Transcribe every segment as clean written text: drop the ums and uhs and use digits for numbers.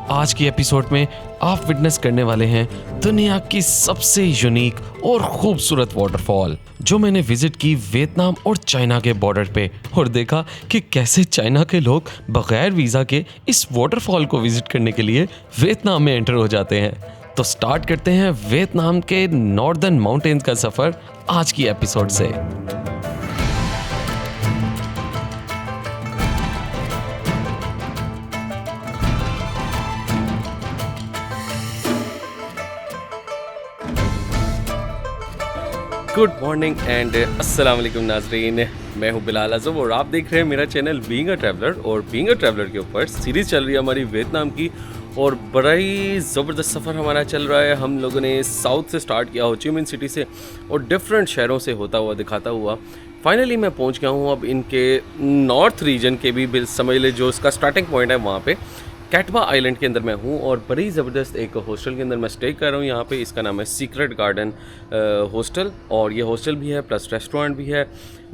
आज की एपिसोड में आप विटनेस करने वाले हैं दुनिया की सबसे यूनिक और खूबसूरत वाटरफॉल जो मैंने विजिट की वियतनाम और चाइना के बॉर्डर पे, और देखा कि कैसे चाइना के लोग बगैर वीज़ा के इस वाटरफॉल को विजिट करने के लिए वियतनाम में एंटर हो जाते हैं। तो स्टार्ट करते हैं वियतनाम के नॉर्दर्न माउंटेन्स का सफ़र आज की एपिसोड से। गुड मॉर्निंग एंड अस्सलाम वालेकुम नाजरीन, मैं हूं बिलाल आज़म और आप देख रहे हैं मेरा चैनल बीइंग अ ट्रैवलर। और बीइंग अ ट्रैवलर के ऊपर सीरीज़ चल रही है हमारी वियतनाम की, और बड़ा ही ज़बरदस्त सफ़र हमारा चल रहा है। हम लोगों ने साउथ से स्टार्ट किया, हो ची मिन सिटी से, और डिफरेंट शहरों से होता हुआ दिखाता हुआ फाइनली मैं पहुंच गया हूं अब इनके नॉर्थ रीजन के भी समझ ले, जो इसका स्टार्टिंग पॉइंट है वहाँ पे कैटवा आइलैंड के अंदर मैं हूँ। और बड़ी ज़बरदस्त एक हॉस्टल के अंदर मैं स्टे कर रहा हूँ यहाँ पे। इसका नाम है सीक्रेट गार्डन हॉस्टल, और ये हॉस्टल भी है प्लस रेस्टोरेंट भी है।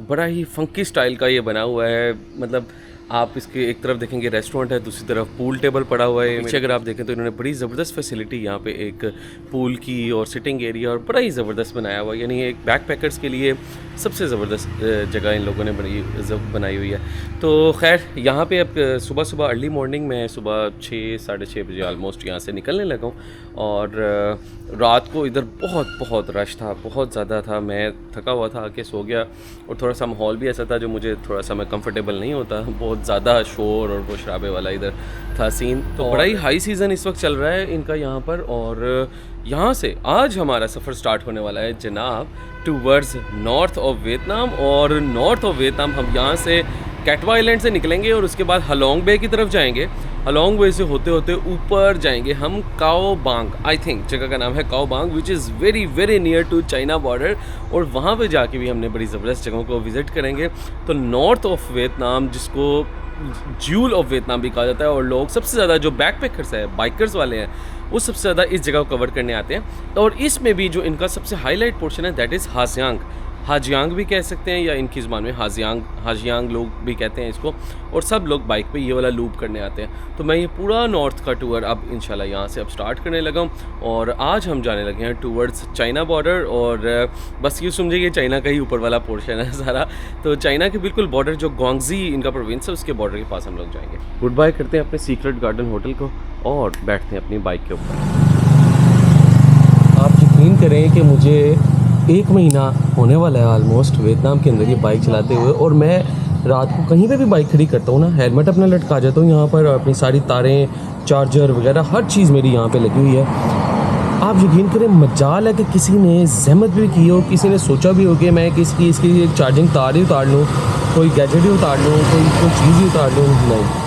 बड़ा ही फंकी स्टाइल का ये बना हुआ है, मतलब आप इसके एक तरफ देखेंगे रेस्टोरेंट है, दूसरी तरफ पूल टेबल पड़ा हुआ है। पीछे अगर आप देखें तो इन्होंने बड़ी ज़बरदस्त फैसिलिटी यहाँ पे एक पूल की और सिटिंग एरिया और बड़ा ही ज़बरदस्त बनाया हुआ है। यानी एक बैकपैकर्स के लिए सबसे ज़बरदस्त जगह इन लोगों ने बनाई हुई है। तो खैर यहाँ पे अब सुबह सुबह अर्ली मॉर्निंग में सुबह 6-6:30 बजे ऑलमोस्ट यहाँ से निकलने लगा हूँ। और रात को इधर बहुत रश था, बहुत ज़्यादा था। मैं थका हुआ था, आके सो गया, और थोड़ा सा माहौल भी ऐसा था जो मुझे थोड़ा सा मैं कंफर्टेबल नहीं होता। बहुत ज़्यादा शोर और वो शराबे वाला इधर था सीन। तो बड़ा ही हाई सीज़न इस वक्त चल रहा है इनका यहाँ पर। और यहाँ से आज हमारा सफ़र स्टार्ट होने वाला है जनाब टूवर्ड्स नॉर्थ ऑफ वियतनाम। और नॉर्थ ऑफ वियतनाम हम यहाँ से कैटवा आइलैंड से निकलेंगे और उसके बाद हलोंग बे की तरफ जाएंगे। हलोंग बे से होते होते ऊपर जाएंगे हम काओ बांग, आई थिंक जगह का नाम है Cao Bang, which is very near to China border. और वहाँ पे जाके भी हमने बड़ी ज़बरदस्त जगहों को विज़िट करेंगे। तो नॉर्थ ऑफ वियतनाम, जिसको ज्यूल ऑफ वियतनाम भी कहा जाता है, और लोग सबसे ज़्यादा जो बैकपैकर्स है, बाइकर्स वाले हैं, वो सबसे ज़्यादा इस जगह को कवर करने आते हैं। और इसमें भी जो इनका सबसे हाईलाइट पोर्शन है दैट इज़ हाजियांग। हाजियांग भी कह सकते हैं, या इनकी ज़ुबान में हाजियांग लोग भी कहते हैं इसको। और सब लोग बाइक पे ये वाला लूप करने आते हैं। तो मैं ये पूरा नॉर्थ का टूर अब इंशाल्लाह यहाँ से अब स्टार्ट करने लगा हूँ। और आज हम जाने लगे हैं टूवर्ड्स चाइना बॉर्डर। और बस यूँ समझिए कि चाइना का ही ऊपर वाला पोर्शन है सारा। तो चाइना के बिल्कुल बॉर्डर, जो ग्वांगजी इनका प्रोविंस है, उसके बॉर्डर के पास हम लोग जाएंगे। गुड बाय करते हैं अपने सीक्रेट गार्डन होटल को और बैठते हैं अपनी बाइक के ऊपर। आप यकीन करें कि मुझे 1 महीना होने वाला है ऑलमोस्ट वियतनाम के अंदर ये बाइक चलाते हुए। और मैं रात को कहीं पे भी बाइक खड़ी करता हूँ ना, हेलमेट अपना लटका जाता हूँ यहाँ पर, अपनी सारी तारें, चार्जर वगैरह हर चीज़ मेरी यहाँ पे लगी हुई है। आप यकीन करें, मजाल है कि किसी ने जहमत भी की हो, किसी ने सोचा भी हो कि मैं इसकी एक चार्जिंग तार ही उतार लूँ, कोई गैजेट ही उतार लूँ, कोई चीज़ ही उतार लूँ। नहीं,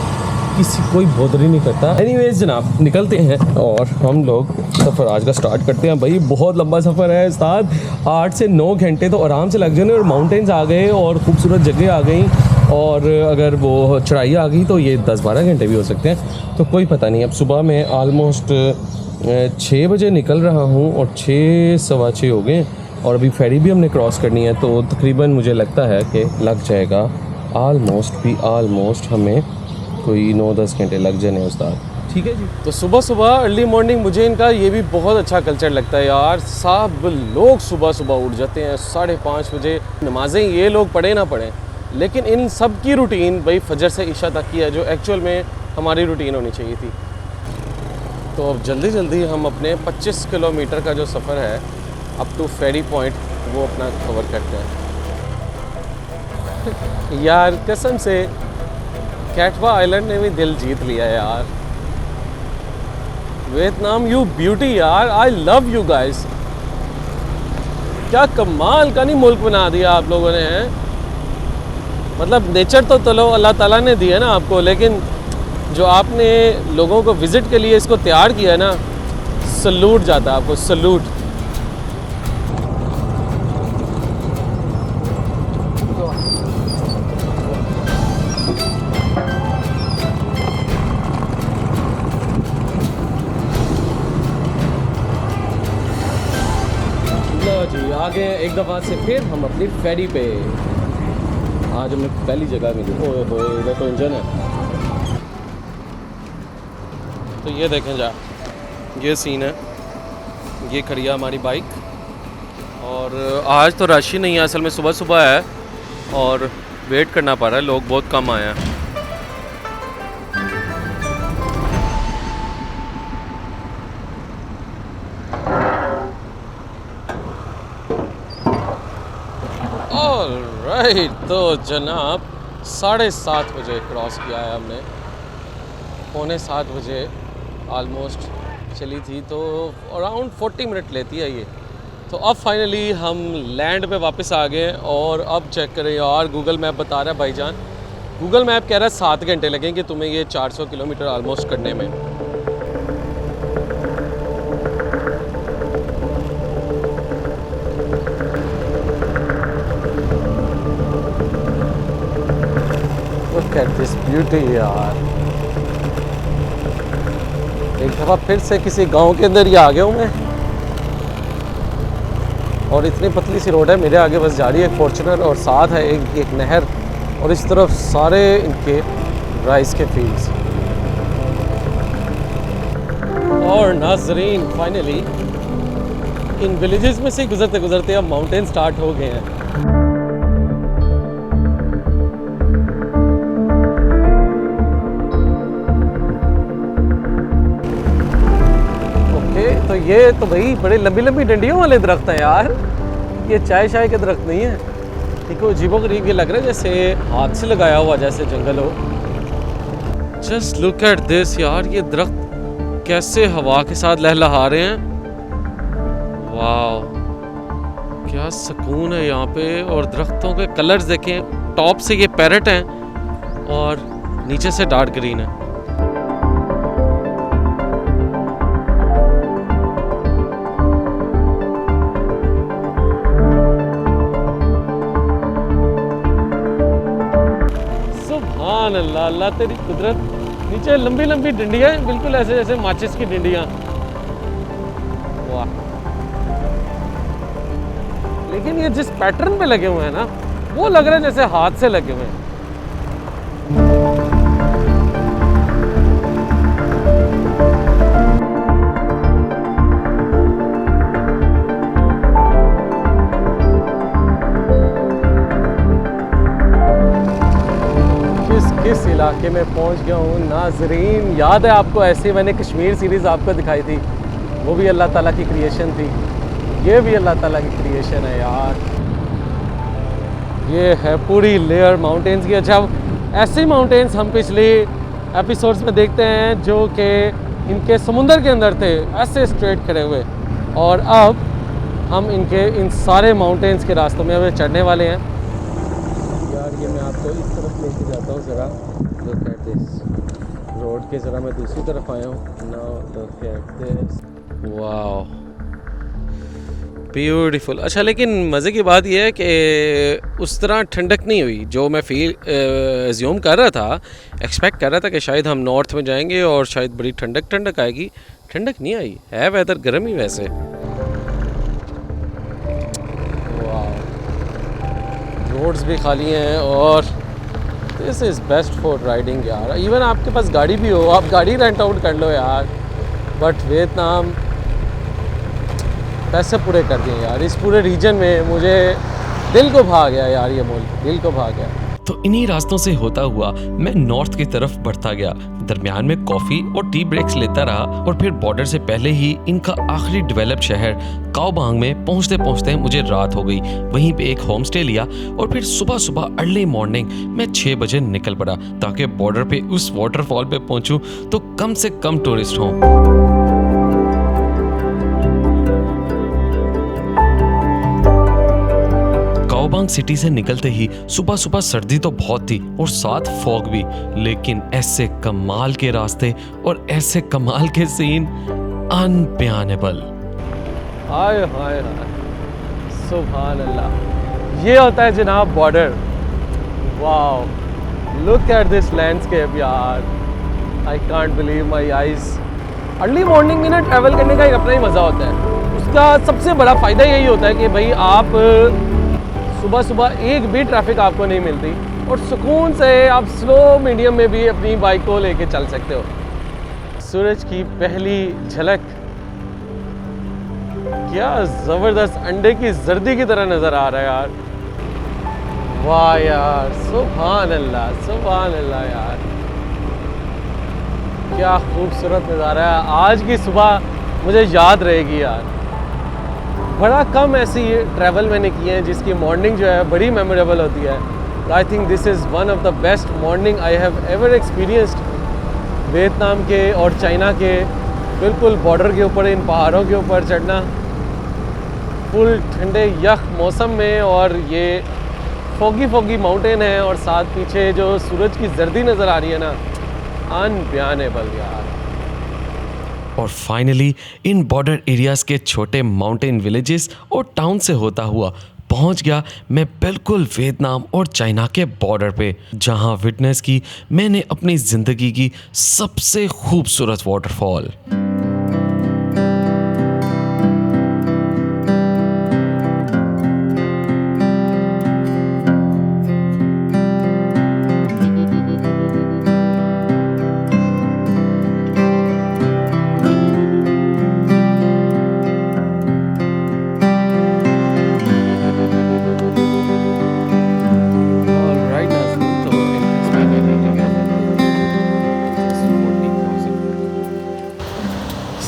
कोई बोदर ही नहीं करता। एनीवेज जनाब, निकलते हैं और हम लोग सफ़र आज का स्टार्ट करते हैं। भाई बहुत लंबा सफ़र है उस्ताद, 8 से 9 घंटे तो आराम से लग जाने। और माउंटेन्स आ गए और ख़ूबसूरत जगह आ गई, और अगर वो चढ़ाई आ गई तो ये 10-12 घंटे भी हो सकते हैं। तो कोई पता नहीं। अब सुबह में ऑलमोस्ट 6 बजे निकल रहा हूँ और 6-6:15 हो गए, और अभी फेरी भी हमने क्रॉस करनी है। तो तकरीबन मुझे लगता है कि लग जाएगा ऑलमोस्ट हमें कोई 9-10 घंटे लग जाने उस्ताद। ठीक है जी। तो सुबह अर्ली मॉर्निंग मुझे इनका ये भी बहुत अच्छा कल्चर लगता है यार। सब लोग सुबह उठ जाते हैं 5:30 बजे। नमाज़ें ये लोग पढ़े ना पढ़ें, लेकिन इन सब की रूटीन भाई फजर से इशा तक की है, जो एक्चुअल में हमारी रूटीन होनी चाहिए थी। तो अब जल्दी हम अपने 25 किलोमीटर का जो सफ़र है अप टू फेरी पॉइंट, वो अपना कवर करते हैं। यार कसम से कैटवा आइलैंड ने भी दिल जीत लिया यार। वियतनाम, यू ब्यूटी यार, आई लव यू गाइस। क्या कमाल का नहीं मुल्क बना दिया आप लोगों ने, हैं। मतलब नेचर तो चलो अल्लाह ताला ने दिया ना आपको, लेकिन जो आपने लोगों को विज़िट के लिए इसको तैयार किया है ना, सलूट जाता है आपको, सलूट। जी आगे एक दफ़ा से फिर हम अपनी फेरी पे। आज हमें पहली जगह मिली। ओए होए, इधर तो इंजन है। तो ये देखें जा, ये सीन है, ये खड़ी है हमारी बाइक। और आज तो रश ही नहीं है, असल में सुबह सुबह है और वेट करना पड़ रहा है, लोग बहुत कम आए हैं। ऑलराइट, तो जनाब 7:30 बजे क्रॉस किया है हमने, 6:45 बजे आलमोस्ट चली थी, तो अराउंड 40 मिनट लेती है ये। तो अब फाइनली हम लैंड पे वापस आ गए और अब चेक करें यार, गूगल मैप बता रहा है भाईजान, गूगल मैप कह रहा है 7 घंटे लगेंगे तुम्हें ये 400 किलोमीटर आलमोस्ट करने में। Look at this beauty यार, एक दफ़ा फिर से किसी गांव के अंदर ही आ गया हूँ मैं। और इतनी पतली सी रोड है, मेरे आगे बस जा रही है एक फॉर्च्यूनर और साथ है एक नहर, और इस तरफ सारे इनके राइस के फील्ड्स। और नाजरीन फाइनली इन विलेजेस में से गुजरते गुजरते अब माउंटेन स्टार्ट हो गए हैं। तो ये तो भाई बड़े लंबी लंबी डंडियों वाले दरख्त हैं यार, ये चाय शाय के दरख्त नहीं है। देखो अजीबोगरीब ये लग रहा है जैसे हाथ से लगाया हुआ जैसे जंगल हो। जस्ट लुक एट दिस यार, ये दरख्त कैसे हवा के साथ लहलहा रहे हैं। वाह, क्या सुकून है यहाँ पे। और दरख्तों के कलर्स देखें, टॉप से ये पैरेट हैं और नीचे से डार्क ग्रीन है। अल्लाह अल्लाह तेरी कुदरत। नीचे लंबी लंबी डंडियाँ बिल्कुल ऐसे जैसे माचिस की डंडियाँ। वाह, लेकिन ये जिस पैटर्न पे लगे हुए हैं ना, वो लग रहा है जैसे हाथ से लगे हुए हैं। किस इलाके में पहुंच गया हूँ नाजरीन। याद है आपको, ऐसे मैंने कश्मीर सीरीज़ आपको दिखाई थी, वो भी अल्लाह ताला की क्रिएशन थी, ये भी अल्लाह ताला की क्रिएशन है यार। ये है पूरी लेयर माउंटेन्स की। अच्छा, ऐसे माउंटेन्स हम पिछले एपिसोड्स में देखते हैं जो कि इनके समुंदर के अंदर थे, ऐसे स्ट्रेट खड़े हुए, और अब हम इनके इन सारे माउंटेन्स के रास्तों में अब चढ़ने वाले हैं। ये मैं आपको इस तरफ लेके जाता हूँ ज़रा। लुक एट दिस रोड के ज़रा मैं दूसरी तरफ आया हूँ। Now look at this, wow beautiful. अच्छा, लेकिन मज़े की बात यह है कि उस तरह ठंडक नहीं हुई जो मैं एज्यूम कर रहा था, एक्सपेक्ट कर रहा था कि शायद हम नॉर्थ में जाएंगे और शायद बड़ी ठंडक आएगी। ठंडक नहीं आई है, वेदर गर्म ही वैसे। रोड्स भी खाली हैं और this is best for riding यार। इवन आपके पास गाड़ी भी हो, आप गाड़ी रेंट आउट कर लो यार। बट वियतनाम पैसे पूरे कर दिए यार, इस पूरे रीजन में मुझे दिल को भा गया यार, ये मुल्क दिल को भा गया। तो इन्हीं रास्तों से होता हुआ मैं नॉर्थ की तरफ बढ़ता गया। दरमियान में कॉफ़ी और टी ब्रेक्स लेता रहा और फिर बॉर्डर से पहले ही इनका आखिरी डेवलप शहर काओ बांग में पहुंचते पहुंचते मुझे रात हो गई। वहीं पे एक होम स्टे लिया और फिर सुबह सुबह अर्ली मॉर्निंग मैं 6 बजे निकल पड़ा ताकि बॉर्डर पे उस वाटरफॉल पे पहुंचूं तो कम से कम टूरिस्ट हों। काओ बांग सिटी से निकलते ही सुबह सुबह सर्दी तो बहुत थी और साथ फॉग भी, लेकिन ऐसे कमाल के रास्ते और ऐसे कमाल के सीन अनबयानेबल। हाय हाय हाय, सुभान अल्लाह, ये होता है जनाब border. Wow, look at this landscape यार, I can't believe my eyes. Early morning में ना ट्रैवल करने का एक अपना ही मज़ा होता है। उसका सबसे बड़ा फ़ायदा यही होता है कि भाई आप सुबह सुबह एक भी ट्रैफिक आपको नहीं मिलती और सुकून से आप स्लो मीडियम में भी अपनी बाइक को लेके चल सकते हो। सूरज की पहली झलक क्या ज़बरदस्त अंडे की जर्दी की तरह नज़र आ रहा है यार। वाह यार, सुभान अल्लाह यार, क्या खूबसूरत नज़ारा है। आज की सुबह मुझे याद रहेगी यार। बड़ा कम ऐसी ट्रैवल मैंने किए हैं जिसकी मॉर्निंग जो है बड़ी मेमोरेबल होती है। I think this is one of the best morning I have ever experienced. Vietnam के और चाइना के बिल्कुल बॉर्डर के ऊपर इन पहाड़ों के ऊपर चढ़ना, फुल ठंडे यख मौसम में, और ये फोगी माउंटेन है और साथ पीछे जो सूरज की जर्दी नज़र आ रही है ना, अनबयानेबल यार। और फाइनली इन बॉर्डर एरियाज के छोटे माउंटेन विलेजेस और टाउन से होता हुआ पहुंच गया मैं बिल्कुल वियतनाम और चाइना के बॉर्डर पे, जहां विटनेस की मैंने अपनी ज़िंदगी की सबसे खूबसूरत वाटरफॉल।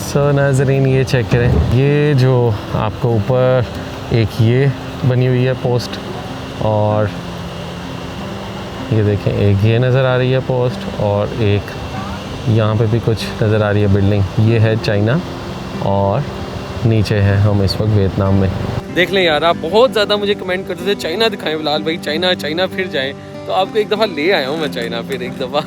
सो नाज़रीन, ये चेक करें, ये जो आपको ऊपर एक ये बनी हुई है पोस्ट, और ये देखें एक ये नज़र आ रही है पोस्ट, और एक यहाँ पे भी कुछ नज़र आ रही है बिल्डिंग। ये है चाइना और नीचे है हम इस वक्त वियतनाम में। देख लें यार, आप बहुत ज़्यादा मुझे कमेंट करते थे चाइना दिखाएं बिलाल भाई, चाइना फिर जाएं, तो आपको एक दफ़ा ले आया हूँ मैं चाइना फिर एक दफ़ा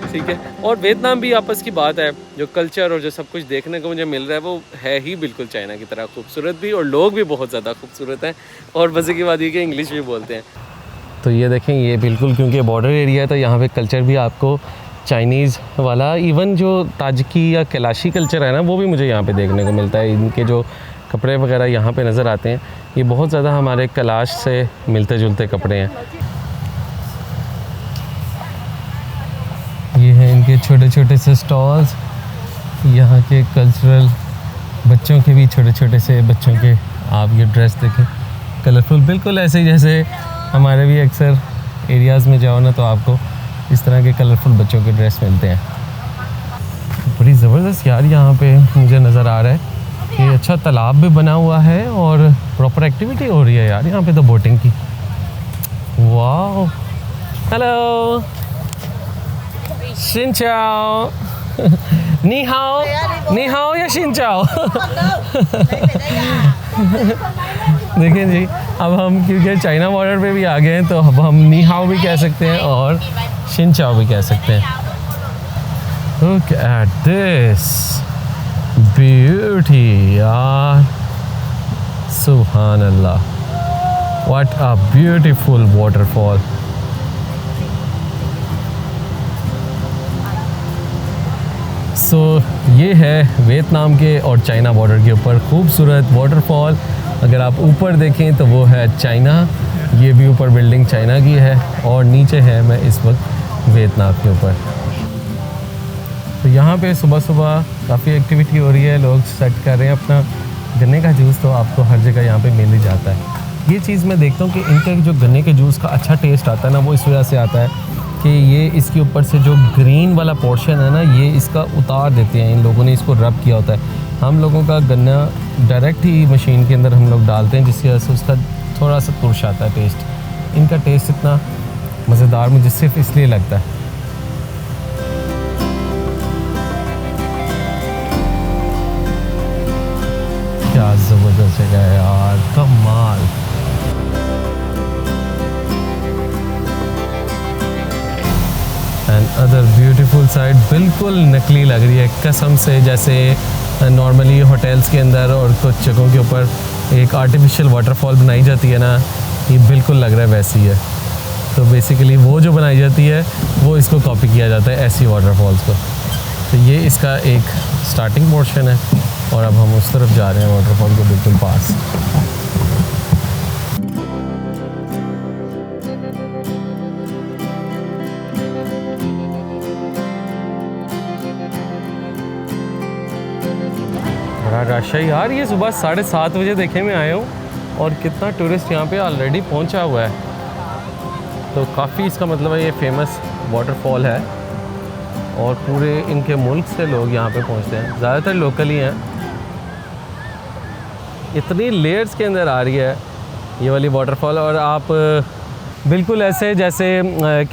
ठीक है। और वियतनाम भी आपस की बात है, जो कल्चर और जो सब कुछ देखने को मुझे मिल रहा है वो है ही बिल्कुल चाइना की तरह खूबसूरत भी, और लोग भी बहुत ज़्यादा खूबसूरत हैं, और मज़े की बात ये कि इंग्लिश भी बोलते हैं। तो ये देखें, ये बिल्कुल क्योंकि बॉर्डर एरिया है तो यहाँ पे कल्चर भी आपको चाइनीज़ वाला, इवन जो ताजकी या कैलाशी कल्चर है ना, वो भी मुझे यहाँ पे देखने को मिलता है। इनके जो कपड़े वगैरह यहाँ पे नज़र आते हैं, ये बहुत ज़्यादा हमारे कैलाश से मिलते जुलते कपड़े हैं। ये हैं इनके छोटे छोटे से स्टॉल्स, यहाँ के कल्चरल, बच्चों के भी छोटे छोटे से बच्चों के, आप ये ड्रेस देखें कलरफुल, बिल्कुल ऐसे ही जैसे हमारे भी अक्सर एरियाज़ में जाओ ना तो आपको इस तरह के कलरफुल बच्चों के ड्रेस मिलते हैं। बड़ी ज़बरदस्त यार यहाँ पे मुझे नज़र आ रहा है कि अच्छा तालाब भी बना हुआ है और प्रॉपर एक्टिविटी हो रही है यार यहाँ पे तो बोटिंग की। वाह, hello, Xin chào. Ni hao. Ni hao या Xin chào. देखें जी, अब हम क्योंकि चाइना बॉर्डर पे भी आ गए हैं तो अब हम नी हाओ भी कह सकते हैं और शिन चाओ भी कह सकते हैं। Look at this beauty यार, सुभान अल्लाह, what a beautiful waterfall। सो ये है वियतनाम के और चाइना बॉर्डर के ऊपर खूबसूरत वाटरफॉल। अगर आप ऊपर देखें तो वो है चाइना, ये भी ऊपर बिल्डिंग चाइना की है, और नीचे है मैं इस वक्त वियतनाम के ऊपर। तो यहाँ पे सुबह सुबह काफ़ी एक्टिविटी हो रही है, लोग सेट कर रहे हैं अपना गन्ने का जूस, तो आपको हर जगह यहाँ पे मिल ही जाता है। ये चीज़ मैं देखता हूँ कि इनके जो गन्ने के जूस का अच्छा टेस्ट आता है ना, वो इस वजह से आता है कि ये इसके ऊपर से जो ग्रीन वाला पोर्शन है ना, ये इसका उतार देते हैं, इन लोगों ने इसको रब किया होता है। हम लोगों का गन्ना डायरेक्ट ही मशीन के अंदर हम लोग डालते हैं, जिसकी वजह से उसका थोड़ा सा तुर्श आता है टेस्ट। इनका टेस्ट इतना मज़ेदार मुझे सिर्फ इसलिए लगता है। क्या ज़बरदस्त जगह है यार, कमाल। एंड अदर ब्यूटीफुल साइड, बिल्कुल नकली लग रही है कसम से, जैसे नॉर्मली होटल्स के अंदर और कुछ जगहों के ऊपर एक आर्टिफिशियल वाटरफॉल बनाई जाती है ना, ये बिल्कुल लग रहा है वैसी है। तो बेसिकली वो जो बनाई जाती है वो इसको कॉपी किया जाता है, ऐसी वाटरफॉल्स को। तो ये इसका एक स्टार्टिंग पोर्शन है, और अब हम उस तरफ जा रहे हैं वाटरफॉल के बिल्कुल पास। बड़ा रश है यार। ये सुबह 7:30 बजे देखे मैं आया हूँ और कितना टूरिस्ट यहाँ पे ऑलरेडी पहुँचा हुआ है। तो काफ़ी इसका मतलब है ये फेमस वाटरफॉल है और पूरे इनके मुल्क से लोग यहाँ पे पहुँचते हैं, ज़्यादातर लोकल ही हैं। इतनी लेयर्स के अंदर आ रही है ये वाली वाटरफॉल, और आप बिल्कुल ऐसे जैसे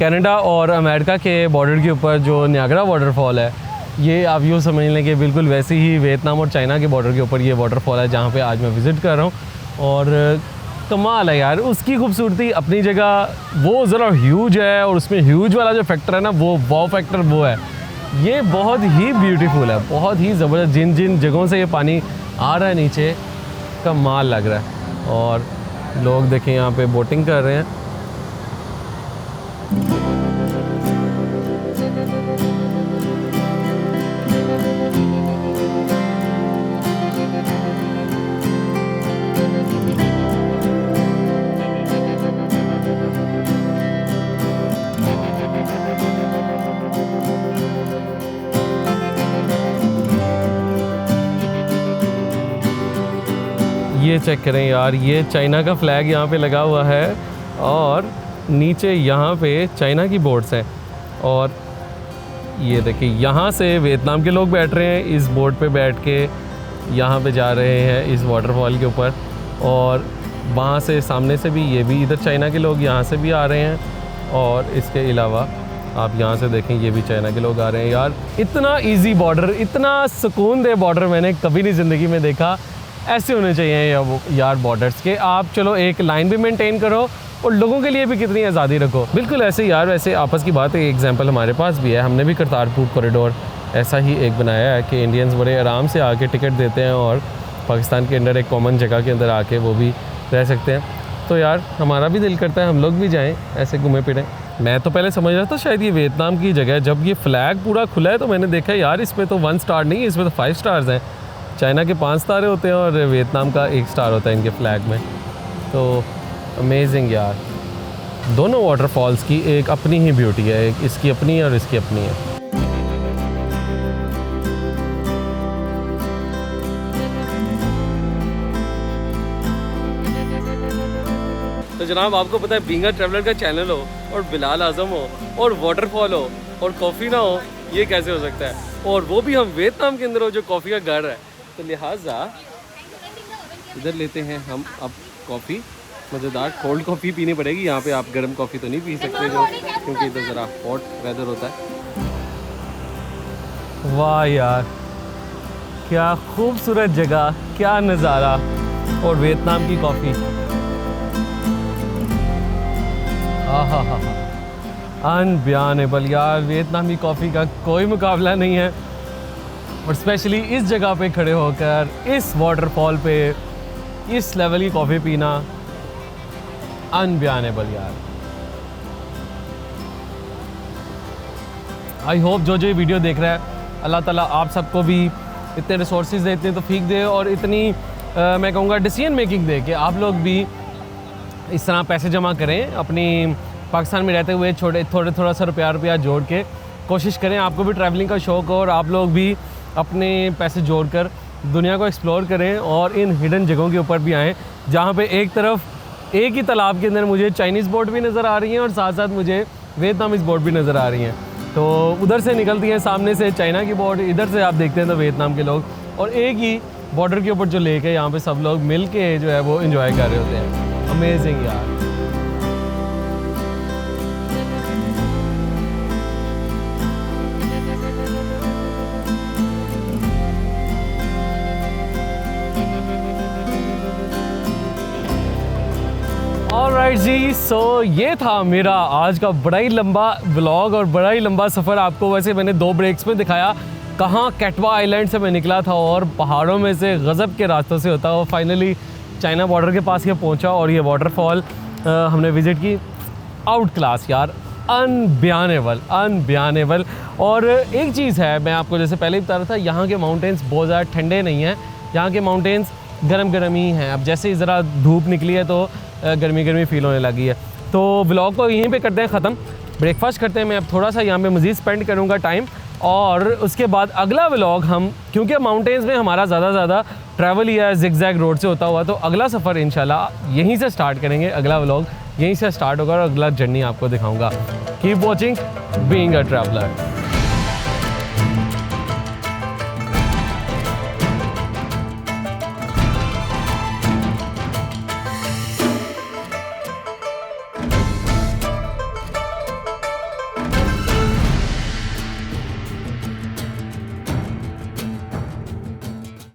कनाडा और अमेरिका के बॉर्डर के ऊपर जो नियाग्रा वाटरफॉल है, ये आप यूँ समझ लें कि बिल्कुल वैसे ही वियतनाम और चाइना के बॉर्डर के ऊपर ये वाटरफॉल है जहाँ पे आज मैं विज़िट कर रहा हूँ। और कमाल है यार, उसकी खूबसूरती अपनी जगह, वो ज़रा ह्यूज है और उसमें ह्यूज वाला जो फैक्टर है ना, वो वाव फैक्टर वो है। ये बहुत ही ब्यूटीफुल है, बहुत ही ज़बरदस्त। जिन जिन जगहों से ये पानी आ रहा है नीचे, कमाल लग रहा है। और लोग देखें यहाँ पे बोटिंग कर रहे हैं। ये चेक करें यार, ये चाइना का फ्लैग यहाँ पे लगा हुआ है और नीचे यहाँ पे चाइना की बोट्स हैं। और ये देखिए यहाँ से वियतनाम के लोग बैठ रहे हैं, इस बोट पे बैठ के यहाँ पे जा रहे हैं इस वाटरफॉल के ऊपर। और वहाँ से सामने से भी, ये भी इधर चाइना के लोग यहाँ से भी आ रहे हैं। और इसके अलावा आप यहाँ से देखें, ये भी चाइना के लोग आ रहे हैं। यार इतना इजी बॉर्डर, इतना सुकून दे बॉर्डर मैंने कभी नहीं ज़िंदगी में देखा। ऐसे होने चाहिए यार बॉर्डर्स के। आप चलो एक लाइन भी मेंटेन करो और लोगों के लिए भी कितनी आज़ादी रखो। बिल्कुल ऐसे यार, वैसे आपस की बात है, एग्जांपल हमारे पास भी है। हमने भी करतारपुर कॉरिडोर ऐसा ही एक बनाया है कि इंडियंस बड़े आराम से आके टिकट देते हैं और पाकिस्तान के अंदर एक कॉमन जगह के अंदर आके वो भी रह सकते हैं। तो यार हमारा भी दिल करता है हम लोग भी जाएँ, ऐसे घूमे फिरें। मैं तो पहले समझ रहा था शायद ये वियतनाम की जगह है। जब ये फ्लैग पूरा खुला है तो मैंने देखा यार इसमें तो 1 स्टार नहीं, इसमें तो 5 स्टार्स हैं। चाइना के 5 सितारे होते हैं और वियतनाम का 1 स्टार होता है इनके फ्लैग में। तो अमेजिंग यार, दोनों वाटरफॉल्स की एक अपनी ही ब्यूटी है, एक इसकी अपनी है और इसकी अपनी है। तो जनाब आपको पता है, बीइंग अ ट्रैवलर का चैनल हो और बिलाल आजम हो और वाटरफॉल हो और कॉफ़ी ना हो, ये कैसे हो सकता है? और वो भी हम वियतनाम के अंदर हो जो कॉफ़ी का घर है। तो लिहाजा इधर लेते हैं हम अब कॉफ़ी, मज़ेदार कोल्ड कॉफ़ी पीनी पड़ेगी। यहाँ पे आप गर्म कॉफ़ी तो नहीं पी सकते जो, क्योंकि इधर ज़रा हॉट वेदर होता है। वाह यार, क्या खूबसूरत जगह, क्या नज़ारा, और वियतनाम की कॉफ़ी। आहा, अनबयानेबल यार, वियतनामी कॉफ़ी का कोई मुकाबला नहीं है। और स्पेशली इस जगह पे खड़े होकर इस वाटरफॉल पे इस लेवल की कॉफ़ी पीना, अनबयानेबल यार। आई होप जो जो ये वीडियो देख रहा है, अल्लाह ताला आप सबको भी इतने रिसोर्सेज दे, इतने तौफीक दे और इतनी मैं कहूँगा डिसीजन मेकिंग दे कि आप लोग भी इस तरह पैसे जमा करें अपनी पाकिस्तान में रहते हुए, थोड़ा सा रुपया जोड़ के कोशिश करें। आपको भी ट्रैवलिंग का शौक़ हो और आप लोग भी अपने पैसे जोड़कर दुनिया को एक्सप्लोर करें और इन हिडन जगहों के ऊपर भी आएँ, जहाँ पे एक तरफ एक ही तालाब के अंदर मुझे चाइनीज़ बोट भी नज़र आ रही हैं और साथ साथ मुझे वियतनामीज़ बोट भी नज़र आ रही हैं। तो उधर से निकलती हैं सामने से चाइना की बोट, इधर से आप देखते हैं तो वियतनाम के लोग, और एक ही बॉर्डर के ऊपर जो लेक है यहाँ पे सब लोग मिल के जो है वो इन्जॉय कर रहे होते हैं। अमेजिंग यार। ऑलराइट जी, सो ये था मेरा आज का बड़ा ही लंबा व्लॉग और बड़ा ही लंबा सफ़र। आपको वैसे मैंने 2 ब्रेक्स में दिखाया कहाँ कैटवा आइलैंड से मैं निकला था और पहाड़ों में से गज़ब के रास्तों से होता हुआ फाइनली चाइना बॉर्डर के पास ये पहुंचा और ये वाटरफॉल हमने विज़िट की। आउट क्लास यार, अनबयानेबल। और एक चीज़ है, मैं आपको जैसे पहले ही बता रहा था, यहाँ के माउंटेन्स बहुत ज़्यादा ठंडे नहीं हैं, यहाँ के माउंटेन्स गर्म ही हैं। अब जैसे ही ज़रा धूप निकली है तो गर्मी फील होने लगी है। तो व्लॉग को यहीं पे करते हैं ख़त्म, ब्रेकफास्ट करते हैं। मैं अब थोड़ा सा यहाँ पे मज़ीद स्पेंड करूँगा टाइम और उसके बाद अगला व्लॉग हम, क्योंकि माउंटेन्स में हमारा ज़्यादा ट्रैवल ही है जिगजैग रोड से होता हुआ, तो अगला सफ़र इंशाल्लाह यहीं से स्टार्ट करेंगे। अगला व्लॉग यहीं से स्टार्ट होगा और अगला जर्नी आपको दिखाऊंगा। Keep watching being a traveller.